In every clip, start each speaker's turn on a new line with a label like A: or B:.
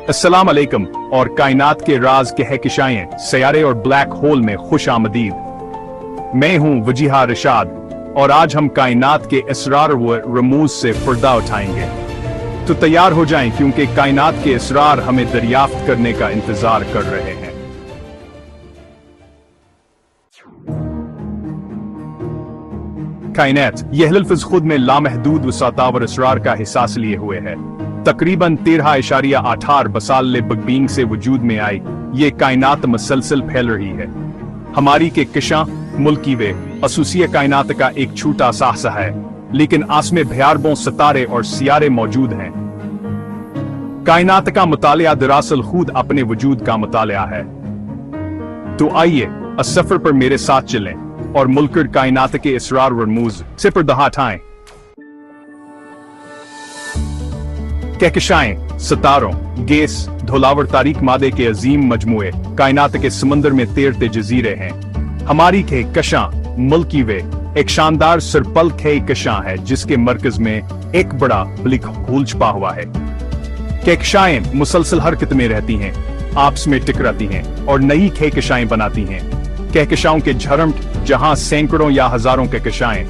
A: अस्सलाम अलैकुम और कायनात के राज कहकशाएं सियारे और ब्लैक होल में खुश आमदीद। मैं हूं वजीहा रशाद और आज हम कायनात के इसरार व रमूज से पर्दा उठाएंगे। तो तैयार हो जाएं क्योंकि कायनात के इसरार हमें दरियाफ्त करने का इंतजार कर रहे हैं। कायनात यह लफ्ज़ खुद में लामहदूद वसातावर इसरार का एहसास लिए हुए है। तकरीबन 13.8 बसाल बगबींग से वजूद में आई ये कायनात मसलसल फैल रही है। हमारी के कशां मुल्की वे असूसिया कायनात का एक छोटा सा हिस्सा है, लेकिन आसमें भयारबों सितारे और सियारे मौजूद हैं। कायनात का मुतालिया दरअसल खुद अपने वजूद का मुतालिया है। तो आइए इस सफर पर मेरे साथ चलें और मुल्कर कायनात के इसरार व रमूज से पर्दा हटाएं। कहकशाएं सितारों, गैस, धौलावर तारीक मादे के अजीम मजमुए कायनात के समंदर में तैरते जजीरे हैं। हमारी कहकशां मुल्की वे एक शानदार सरपल कहकशां है जिसके मरकज में एक बड़ा ब्लिक होल छुपा हुआ है। कहकशाएं मुसलसल हरकत में रहती हैं, आपस में टकराती हैं और नई कहकशाएं बनाती हैं। कहकशाओं के झरमट जहां सैकड़ों या हजारों कहकशाएं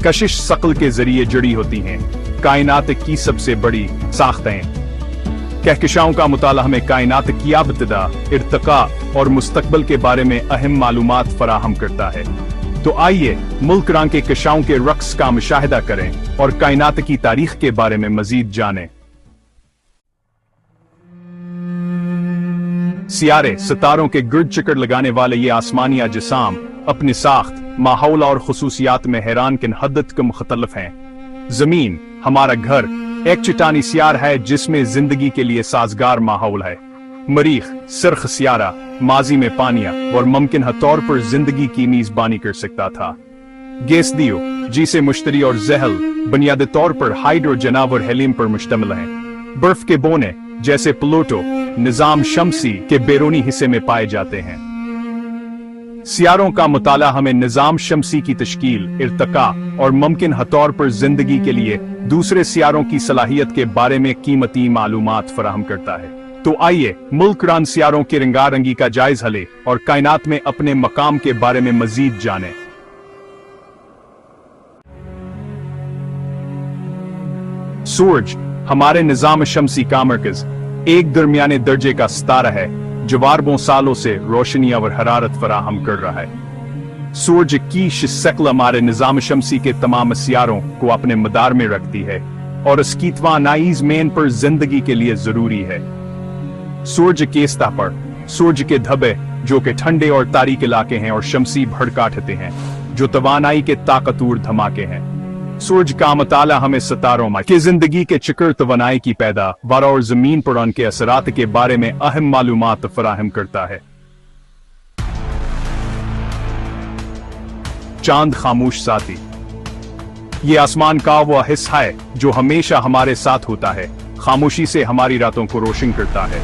A: कशिश शकल के जरिए जुड़ी होती हैं, कायनात की सबसे बड़ी साख्तें। कहकशाओं का मुताला हमें कायनात की इब्तिदा, इर्तिका और मुस्तकबल के बारे में अहम मालूमात फराहम करता है। तो आइए मुल्क रां के कहकशाओं के रक्स का मुशाहिदा करें और कायनात की तारीख के बारे में मजीद जानें। सियारे सितारों के गिर्द चक्कर लगाने वाले ये आसमानी अजसाम अपनी साख्त, माहौल और खुसूसियात में हैरान किन हद तक मुख्तलिफ हैं। जमीन हमारा घर एक चट्टानी सियार है जिसमें जिंदगी के लिए साजगार माहौल है। मरीख सिरख सियारा माजी में पानिया और मुमकिन तौर पर जिंदगी की मीजबानी कर सकता था। गैस दियो जिसे मुश्तरी और जहल बुनियादी तौर पर हाइड्रोजन और हेलियम पर मुश्तमिल है। बर्फ के बोने जैसे प्लूटो निजाम शमसी के बैरूनी हिस्से में पाए जाते हैं। सियारों का मुताला हमें निजाम शमसी की तश्कील, इर्तिका और मुमकिन तौर पर जिंदगी के लिए दूसरे सियारों की सलाहियत के बारे में कीमती मालूमात फराहम करता है। तो आइए मुल्क रान सियारों की रंगारंगी का जायजा लें और कायनात में अपने मकाम के बारे में मजीद जानें। सूरज हमारे निजाम शमसी का मरकज एक दरमियाने दर्जे का सितारा है जो अरबों सालों से रोशनी और हरारत फराहम कर रहा है। सूरज की शक्ल हमारे निजाम शमसी के तमाम सियारों को अपने मदार में रखती है और इसकी तवानाईज मेन पर जिंदगी के लिए जरूरी है। सूरज के सतह पर सूरज के धब्बे जो कि ठंडे और तारीक इलाके हैं और शमसी भड़काते हैं जो तवानाई के ताकतवर धमाके हैं। सूरज का मुताला हमें सितारों की जिंदगी के चक्कर तवानाई की पैदावार और जमीन पर उनके असरात के बारे में अहम मालूमात फराहम करता है। चांद खामोश साथी ये आसमान का वह हिस्सा है जो हमेशा हमारे साथ होता है, खामोशी से हमारी रातों को रोशन करता है।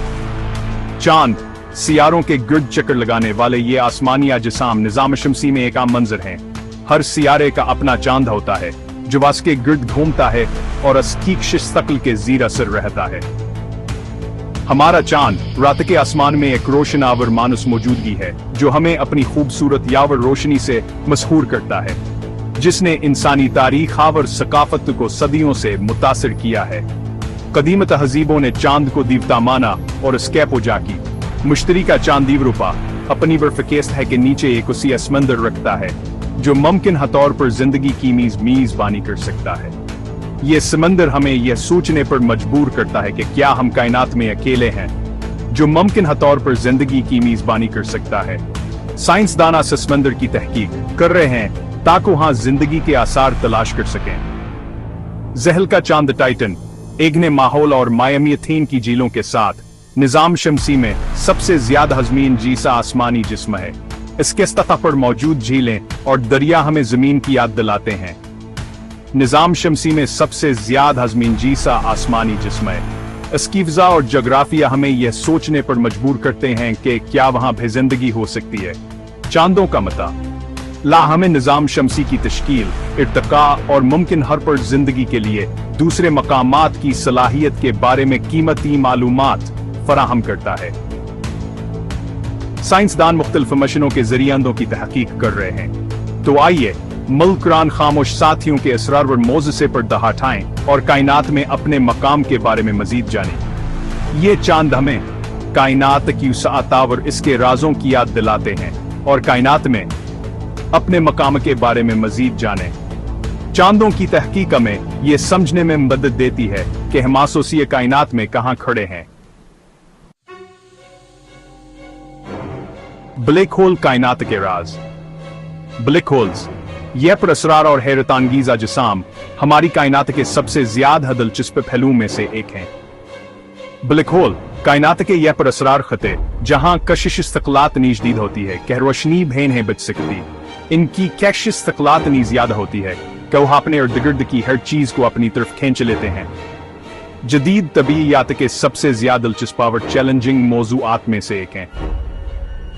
A: चांद सियारों के गिर्द चक्कर लगाने वाले ये आसमानी अजसाम निजाम शमसी में एक आम मंजर हैं। हर सियारे का अपना चांद होता है जो उसके गिर्द घूमता है और उसकी शक्ल के जीर असर रहता है। हमारा चांद रात के आसमान में एक रोशन आवर मानुस मौजूदगी है जो हमें अपनी खूबसूरत यावर रोशनी से मशहूर करता है, जिसने इंसानी तारीख और सकाफत को सदियों से मुतासिर किया है। कदीम तहजीबों ने चांद को दीवता माना और इसके पूजा की। मुश्तरी का चांद दीवरूपा अपनी बर्फकेस्त है के नीचे एक उसी समंदर रखता है जो मुमकिन तौर पर जिंदगी की मीजबानी कर सकता है। ये समंदर हमें यह सोचने पर मजबूर करता है कि क्या हम कायनात में अकेले हैं जो मुमकिन तौर पर जिंदगी की मीजबानी कर सकता है। साइंसदान इस समंदर की तहकीक कर रहे हैं ताकि वहां जिंदगी के आसार तलाश कर सकें। जहल का चांद टाइटन एग्ने माहौल और मायामीथीन की झीलों के साथ निजाम शमसी में सबसे ज्यादा हजमीन जीसा आसमानी जिस्म है। इसके सतह पर मौजूद झीलें और दरिया हमें जमीन की याद दिलाते हैं। निजाम शमसी में सबसे ज्यादा हजमीन जीसा आसमानी जिस्म है। इसकी फिजा और जोग्राफिया हमें यह सोचने पर मजबूर करते हैं कि क्या वहां भी जिंदगी हो सकती है। चांदों का मता ला हमें निजाम शमसी की तश्कील, इर्तिका और मुमकिन हर पर जिंदगी के लिए दूसरे मकामात की सलाहियत के बारे में कीमती मालूमात फराहम करता है। साइंसदान मुख्तलिफ मशीनों के जरिए अंधों की तहकीक कर रहे हैं। तो आइए मुल्करान खामोश साथियों के असरार व मौज़े पर्दा हटाएं और कायनात में अपने मकाम के बारे में मजीद जानें। ये चांद हमें कायनात की वसाअत और इसके राजों की याद दिलाते हैं और कायनात में अपने मकाम के बारे में मजीद जानें। चांदों की तहकीक हमें यह समझने में मदद देती है कि हम आसोसी कायनात में कहां खड़े हैं। ब्लैक होल कायनात के राज। ब्लैक होल्स यह पुरअसरार और हैरतांगीज़ अजसाम हमारी कायनात के सबसे ज्यादा दिलचस्प पहलुओं में से एक हैं। ब्लैक होल कायनात के यह पुरअसरार खते जहां कशिश इस्तक़लात नीज दीद होती है, कहरोशनी भेन है बच सकती। इनकी कैश इस्तक़लात नीज याद होती है कि वह अपने इर्द गिर्द की हर चीज को अपनी तरफ खींच लेते हैं। जदीद तबीयत के सबसे ज्यादा दिलचस्प और चैलेंजिंग मौज़ूआत में से एक हैं।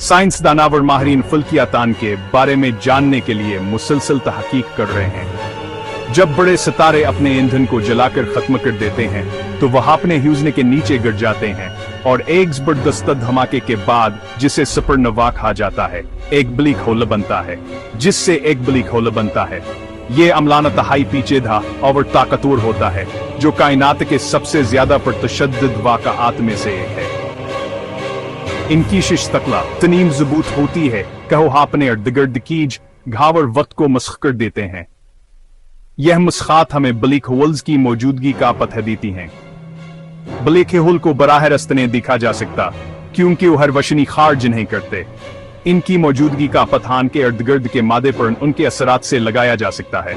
A: साइंसदान और माहिरीन फल्कियातान के बारे में जानने के लिए मुसलसल तहकीक कर रहे हैं। जब बड़े सितारे अपने ईंधन को जलाकर खत्म कर देते हैं तो वह अपने ह्यूजने के नीचे गिर जाते हैं और एक जबरदस्त धमाके के बाद, जिसे सुपरनोवा कहा जाता है, एक ब्लैक होल बनता है। जिससे एक ब्लैक होल बनता है, ये अमलाना तहाई पेचीदा और ताकतवर होता है, जो कायनात के सबसे ज्यादा परतशद्दद वाक़आत में से एक है। इनकी शिश्तकला तनीम ज़बूत होती है कि वह अपने इर्द गिर्द कीज घावर वक्त को मस्ख कर देते हैं। यह मस्खात हमें ब्लैक होल्स की मौजूदगी का पता देती हैं। ब्लैक होल को बराह रास्त नहीं देखा जा सकता क्योंकि वो हर वशनी खारिज नहीं करते। इनकी मौजूदगी का पठान के इर्द गिर्द के मादे पर उनके असरात से लगाया जा सकता है।